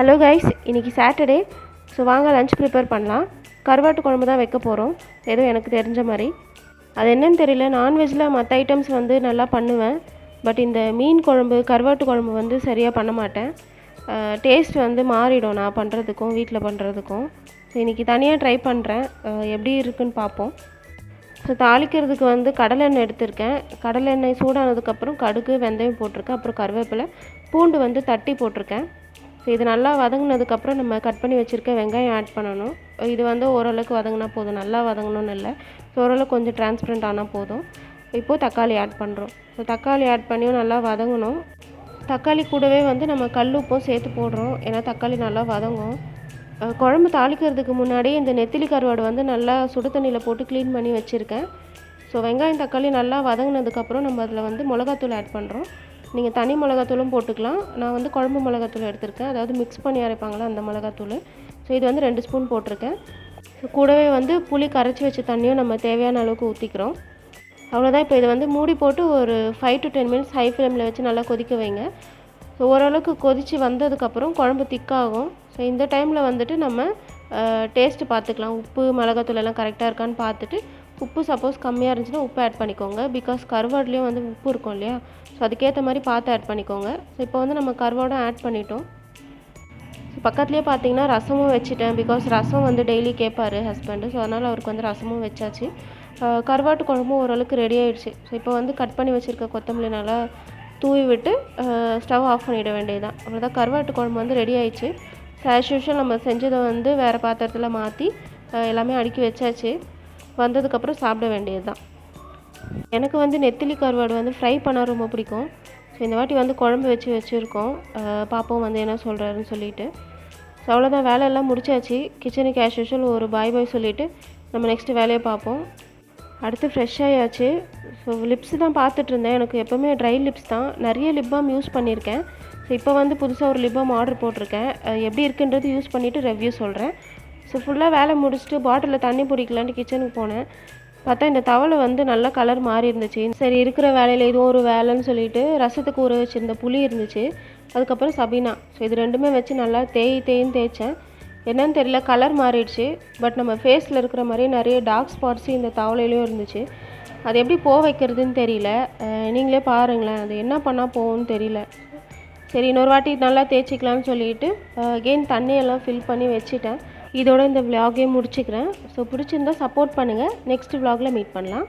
Hello guys, இன்றைக்கி Saturday. So வாங்க lunch prepare பண்ணலாம். கருவாட்டு குழம்பு தான் வைக்க போகிறோம், ஏதோ எனக்கு தெரிஞ்ச மாதிரி. அது என்னன்னு தெரியல, நான்வெஜ்ஜில் மற்ற ஐட்டம்ஸ் வந்து நல்லா பண்ணுவேன். பட் இந்த மீன் குழம்பு கருவாட்டு குழம்பு வந்து சரியாக பண்ண மாட்டேன். டேஸ்ட் வந்து மாறிடும் நான் பண்ணுறதுக்கும் வீட்டில் பண்ணுறதுக்கும். ஸோ இன்றைக்கி தனியாக ட்ரை பண்ணுறேன், எப்படி இருக்குன்னு பார்ப்போம். ஸோ தாளிக்கிறதுக்கு வந்து கடலை எண்ணெய் எடுத்திருக்கேன். கடலை எண்ணெய் சூடானதுக்கப்புறம் கடுகு வெந்தயம் போட்டிருக்கேன். அப்புறம் கருவேப்பிலை, பூண்டு வந்து தட்டி போட்டிருக்கேன். ஸோ இது நல்லா வதங்கினதுக்கப்புறம் நம்ம கட் பண்ணி வச்சுருக்க வெங்காயம் ஆட் பண்ணணும். இது வந்து ஓரளவுக்கு வதங்கினா போதும், நல்லா வதங்கணும்னு இல்லை. ஸோ ஓரளவுக்கு கொஞ்சம் டிரான்ஸ்பரண்ட் ஆனால் போதும். இப்போது தக்காளி ஆட் பண்ணுறோம். ஸோ தக்காளி ஆட் பண்ணியும் நல்லா வதங்கணும். தக்காளி கூடவே வந்து நம்ம கல் உப்பும் சேர்த்து போடுறோம், ஏன்னா தக்காளி நல்லா வதங்கும். குழம்பு தாளிக்கிறதுக்கு முன்னாடி இந்த நெத்திலி கருவாடு வந்து நல்லா சுடு தண்ணியில் போட்டு க்ளீன் பண்ணி வச்சுருக்கேன். ஸோ வெங்காயம் தக்காளி நல்லா வதங்கினதுக்கப்புறம் நம்ம அதில் வந்து மிளகாத்தூள் ஆட் பண்ணுறோம். நீங்கள் தனி மிளகாத்தூளும் போட்டுக்கலாம். நான் வந்து குழம்பு மிளகாத்தூள் எடுத்திருக்கேன், அதாவது மிக்ஸ் பண்ணி அரைப்பாங்களா அந்த மிளகாத்தூள். ஸோ இது வந்து 2 ஸ்பூன் போட்டிருக்கேன். கூடவே வந்து புளி கரைச்சி வச்ச தண்ணியும் நம்ம தேவையான அளவுக்கு ஊற்றிக்கிறோம். அவ்வளோதான். இப்போ இதை வந்து மூடி போட்டு ஒரு 5 to 10 மினிட்ஸ் ஹை ஃப்ளேமில் வச்சு நல்லா கொதிக்க வைங்க. ஸோ ஓரளவுக்கு கொதித்து வந்ததுக்கப்புறம் குழம்பு திக்காகும். ஸோ இந்த டைமில் வந்துட்டு நம்ம டேஸ்ட்டு பார்த்துக்கலாம், உப்பு மிளகாத்தூள் எல்லாம் கரெக்டாக இருக்கான்னு பார்த்துட்டு, உப்பு சப்போஸ் கம்மியாக இருந்துச்சுன்னா உப்பு ஆட் பண்ணிக்கோங்க. பிகாஸ் கருவாடுலேயும் வந்து உப்பு இருக்கும் இல்லையா, ஸோ அதுக்கேற்ற மாதிரி பார்த்து ஆட் பண்ணிக்கோங்க. ஸோ இப்போ வந்து நம்ம கருவாடும் ஆட் பண்ணிட்டோம். ஸோ பக்கத்துலேயே பார்த்தீங்கன்னா ரசமும் வச்சுட்டேன். பிகாஸ் ரசம் வந்து டெய்லி கேட்பார் ஹஸ்பண்டு, ஸோ அதனால் அவருக்கு வந்து ரசமும் வச்சாச்சு. கருவாட்டு குழம்பும் ஓரளவுக்கு ரெடி ஆகிடுச்சு. ஸோ இப்போ வந்து கட் பண்ணி வச்சுருக்க கொத்தமல்லி நல்லா தூவி விட்டு ஸ்டவ் ஆஃப் பண்ணிட வேண்டியதுதான். அவ்வளோதான், கருவாட்டு குழம்பு வந்து ரெடி ஆகிடுச்சு. ஸோ ஆஸ் யூஷுவல் நம்ம செஞ்சதை வந்து வேறு பாத்திரத்தில் மாற்றி எல்லாமே அடுக்கி வச்சாச்சு. வந்ததுக்கப்புறம் சாப்பிட வேண்டியது தான். எனக்கு வந்து நெத்திலி கருவாடு வந்து ஃப்ரை பண்ண ரொம்ப பிடிக்கும். ஸோ இந்த வாட்டி வந்து குழம்பு வச்சுருக்கோம். பாப்போம் வந்து என்ன சொல்கிறாருன்னு சொல்லிட்டு. ஸோ அவ்வளோதான், வேலையெல்லாம் முடிச்சாச்சு. கிச்சனுக்கு ஆஸ் யூஷுவல் ஒரு பாய் சொல்லிவிட்டு நம்ம நெக்ஸ்ட்டு வேலையை பார்ப்போம். அடுத்து ஃப்ரெஷ் ஆயாச்சு. ஸோ லிப்ஸ் தான் பார்த்துட்டு இருந்தேன். எனக்கு எப்போவுமே ட்ரை லிப்ஸ் தான். நிறைய லிப் பாம் யூஸ் பண்ணியிருக்கேன். ஸோ இப்போ வந்து புதுசாக ஒரு லிப் பாம் ஆர்டர் போட்டிருக்கேன். எப்படி இருக்குன்றது யூஸ் பண்ணிவிட்டு ரிவ்யூ சொல்கிறேன். ஸோ ஃபுல்லாக வேலை முடிச்சுட்டு பாட்டிலில் தண்ணி பிடிக்கலான்ட்டு கிச்சனுக்கு போனேன். பார்த்தா இந்த தவளை வந்து நல்லா கலர் மாறி இருந்துச்சு. சரி, இருக்கிற வேலையில் இதுவும் ஒரு வேலைன்னு சொல்லிட்டு ரசத்துக்கு ஊற வச்சுருந்த புளி இருந்துச்சு, அதுக்கப்புறம் சபீனா. ஸோ இது ரெண்டுமே வச்சு நல்லா தேய்ன்னு தேய்ச்சேன். என்னன்னு தெரியல, கலர் மாறிடுச்சு. பட் நம்ம ஃபேஸில் இருக்கிற மாதிரியே நிறைய டார்க் ஸ்பாட்ஸு இந்த தவளையிலையும் இருந்துச்சு. அது எப்படி வைக்கிறதுன்னு தெரியல. நீங்களே பாருங்களேன், அது என்ன பண்ணால் போகும்னு தெரியல. சரி, இன்னொரு வாட்டி நல்லா தேய்ச்சிக்கலான்னு சொல்லிட்டு அகெயின் தண்ணியெல்லாம் ஃபில் பண்ணி வச்சுட்டேன். இதோட இந்த விலாகையும் முடிச்சுக்கிறேன். ஸோ பிடிச்சிருந்தா சப்போர்ட் பண்ணுங்கள். நெக்ஸ்ட் விலாகில் மீட் பண்ணலாம்.